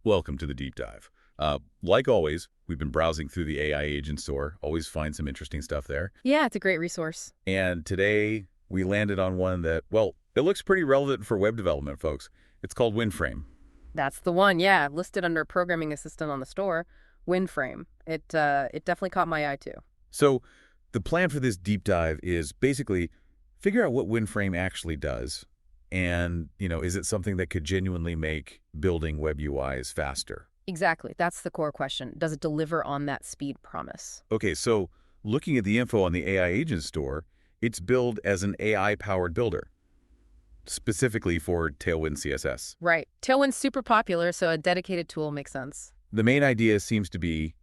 Welcome to the deep dive. Like always, we've been browsing through the AI agent store, always find some interesting stuff there. Yeah, it's a great resource. And today we landed on one that, well, it looks pretty relevant for web development, folks. It's called Windframe. That's the one, yeah, listed under programming assistant on the store, Windframe. It definitely caught my eye too. So the plan for this deep dive is basically figure out what Windframe actually does. And, is it something that could genuinely make building web UIs faster? Exactly. That's the core question. Does it deliver on that speed promise? Okay, so looking at the info on the AI agent store, it's billed as an AI-powered builder, specifically for Tailwind CSS. Right. Tailwind's super popular, so a dedicated tool makes sense. The main idea seems to be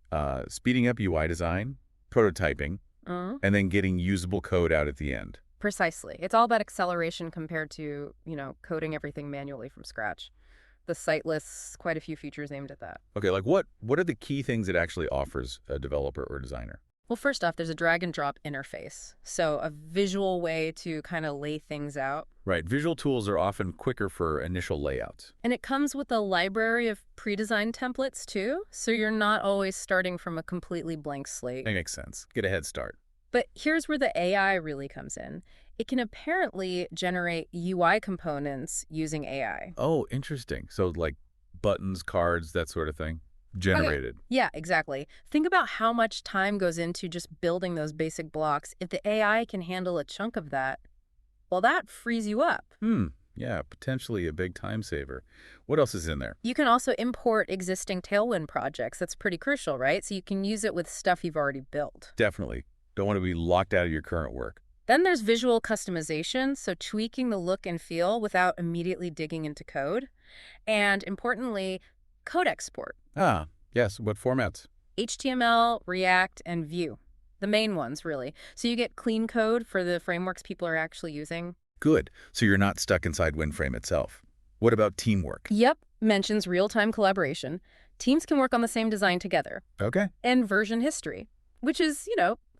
speeding up UI design, prototyping, and then getting usable code out at the end. Precisely. It's all about acceleration compared to, coding everything manually from scratch. The site lists quite a few features aimed at that. Okay, like what are the key things it actually offers a developer or designer? Well, first off, there's a drag and drop interface. So a visual way to kind of lay things out. Right, visual tools are often quicker for initial layouts. And it comes with a library of pre-designed templates too, so you're not always starting from a completely blank slate. That makes sense. Get a head start. But here's where the AI really comes in. It can apparently generate UI components using AI. Oh, interesting. So like buttons, cards, that sort of thing, generated. Okay. Yeah, exactly. Think about how much time goes into just building those basic blocks. If the AI can handle a chunk of that, well, that frees you up. Yeah, potentially a big time saver. What else is in there? You can also import existing Tailwind projects. That's pretty crucial, right? So you can use it with stuff you've already built. Definitely. Don't want to be locked out of your current work. Then there's visual customization, so tweaking the look and feel without immediately digging into code. And importantly, code export. Ah, yes. What formats? HTML, React, and Vue. The main ones, really. So you get clean code for the frameworks people are actually using. Good. So you're not stuck inside Windframe itself. What about teamwork? Yep, mentions real-time collaboration. Teams can work on the same design together. Okay. And version history, which is,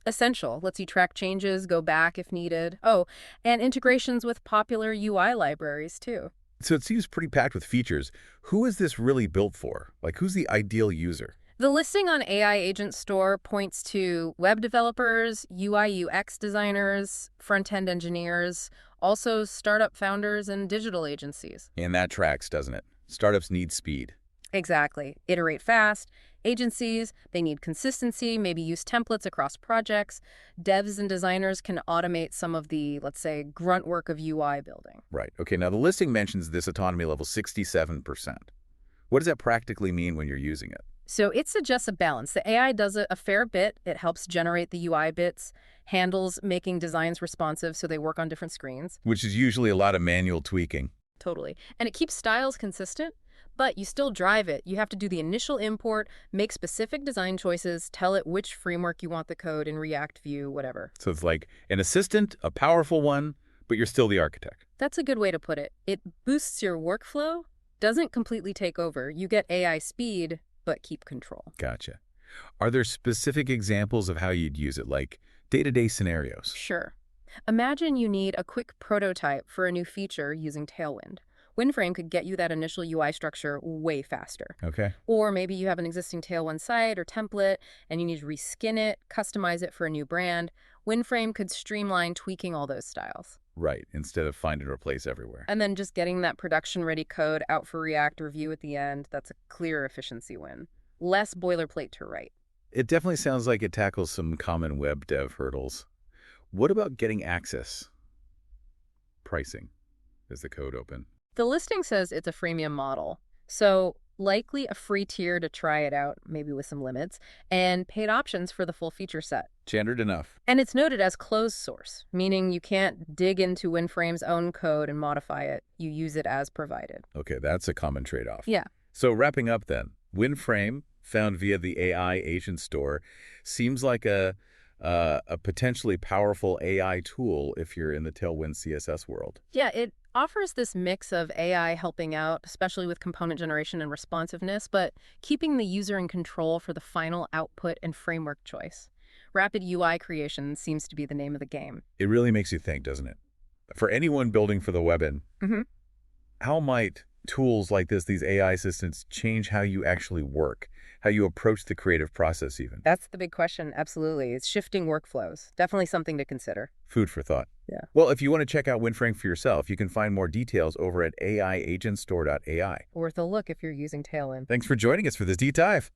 essential. Lets you track changes, go back if needed. Oh, and integrations with popular UI libraries, too. So it seems pretty packed with features. Who is this really built for? Like, who's the ideal user? The listing on AI Agent Store points to web developers, UI UX designers, front-end engineers, also startup founders and digital agencies. And that tracks, doesn't it? Startups need speed. Exactly. Iterate fast. Agencies, they need consistency, maybe use templates across projects. Devs and designers can automate some of the, let's say, grunt work of UI building. Right. Okay, now the listing mentions this autonomy level 67%. What does that practically mean when you're using it? So it suggests a balance. The AI does a fair bit. It helps generate the UI bits, handles making designs responsive so they work on different screens. Which is usually a lot of manual tweaking. Totally. And it keeps styles consistent, but you still drive it. You have to do the initial import, make specific design choices, tell it which framework you want the code in React, Vue, whatever. So it's like an assistant, a powerful one, but you're still the architect. That's a good way to put it. It boosts your workflow, doesn't completely take over. You get AI speed, but keep control. Gotcha. Are there specific examples of how you'd use it, like day-to-day scenarios? Sure. Imagine you need a quick prototype for a new feature using Tailwind. Windframe could get you that initial UI structure way faster. Okay. Or maybe you have an existing Tailwind site or template and you need to reskin it, customize it for a new brand. Windframe could streamline tweaking all those styles. Right, instead of find and replace everywhere. And then just getting that production-ready code out for React or Vue at the end, that's a clear efficiency win. Less boilerplate to write. It definitely sounds like it tackles some common web dev hurdles. What about getting access? Pricing. Is the code open? The listing says it's a freemium model, so likely a free tier to try it out, maybe with some limits, and paid options for the full feature set. Standard enough. And it's noted as closed source, meaning you can't dig into Windframe's own code and modify it. You use it as provided. Okay, that's a common trade-off. Yeah. So wrapping up then, Windframe, found via the AI agent store, seems like a potentially powerful AI tool if you're in the Tailwind CSS world. Yeah, it offers this mix of AI helping out, especially with component generation and responsiveness, but keeping the user in control for the final output and framework choice. Rapid UI creation seems to be the name of the game. It really makes you think, doesn't it? For anyone building for the web end, how might tools like this, these AI assistants, change how you actually work, how you approach the creative process even? That's the big question. Absolutely. It's shifting workflows. Definitely something to consider. Food for thought. Yeah. Well, if you want to check out Windframe for yourself, you can find more details over at AIagentstore.ai. Worth a look if you're using Tailwind. Thanks for joining us for this deep dive.